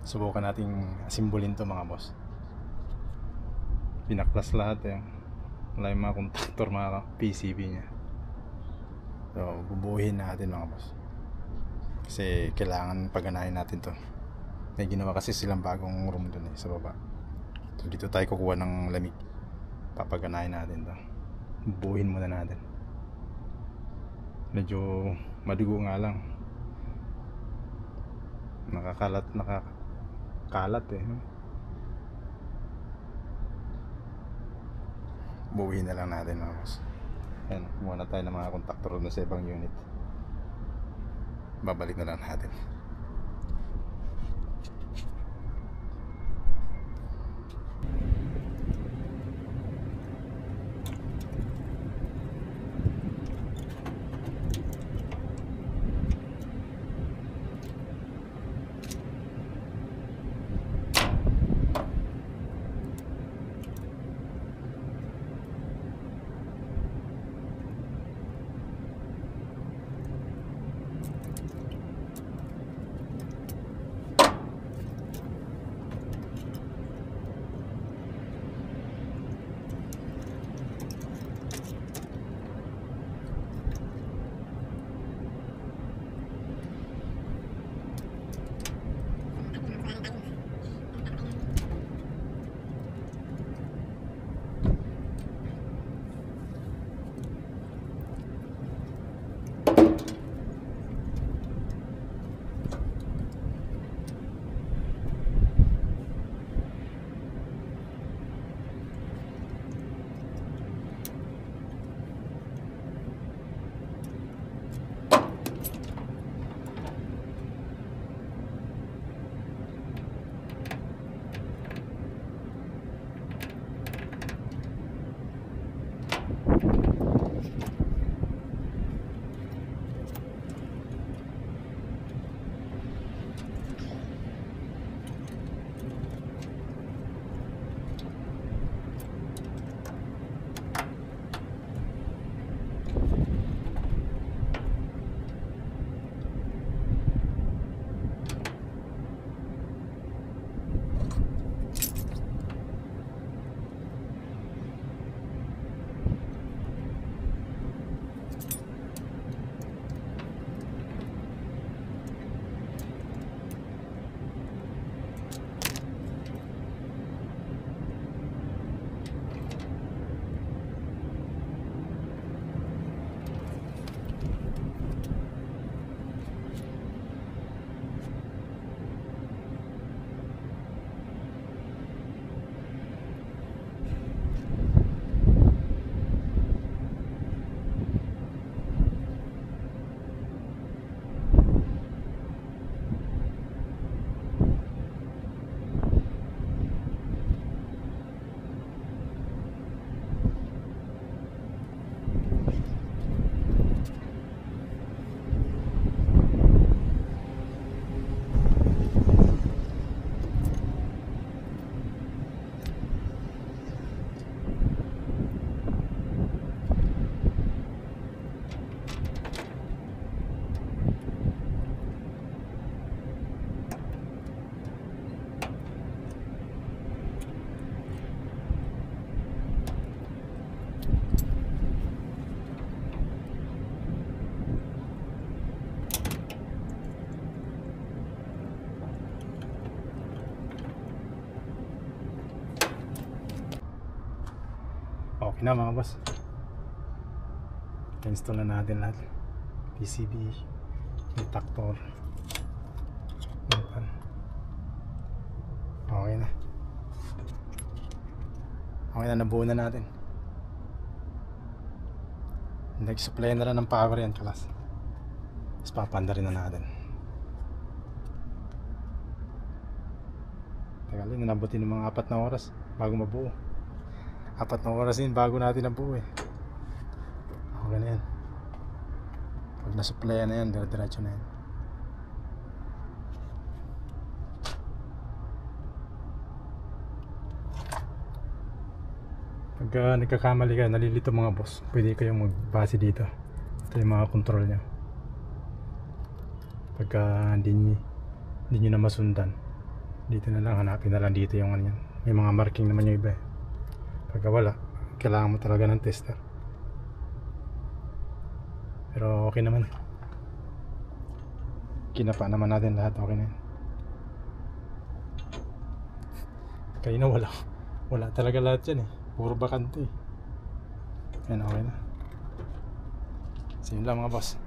Subukan nating simbolin to mga boss. Pinaklas lahat eh. Wala yung mga contactor, mga PCB nya. So bubuuhin natin mga boss, kasi kailangan paganahin natin to. May ginawa kasi silang bagong room dun sa baba. So dito tayo kukuha ng lamig. Papaganahin natin to. Bubuuhin muna natin. Medyo madugo nga lang. Nakakalat eh. Buuhin na lang natin mga boss. Ayan, kumuha na tayo ng mga contactor doon sa ibang unit. Babalik na lang natin. Okay na mga boss. Install na natin lahat. PCB, contactor. Okay na. Okay na, nabuo na natin. Nag-supply na lang ng power yan kalas. Tapos papanda rin na natin. Teka lang, nabuti ng mga 4 na oras bago mabuo. 4 na oras din bago natin nabuo eh. Okay na yan. Pag na-supply na yan, dire-diretso na yan. Pag nagkakamali ka, nalilito mga boss, pwede kayong magbase dito. Ito yung mga control nya. Pagka hindi nyo na masundan, Dito na lang, hanapin na lang dito yung ano yan. May mga marking naman yung iba eh. Pagka wala, kailangan mo talaga ng tester. Pero okay naman. Kinapa naman natin lahat, okay na yan. Kanina wala talaga lahat yan eh. Puro bakante eh. Yan, okay na. So yun lang mga boss.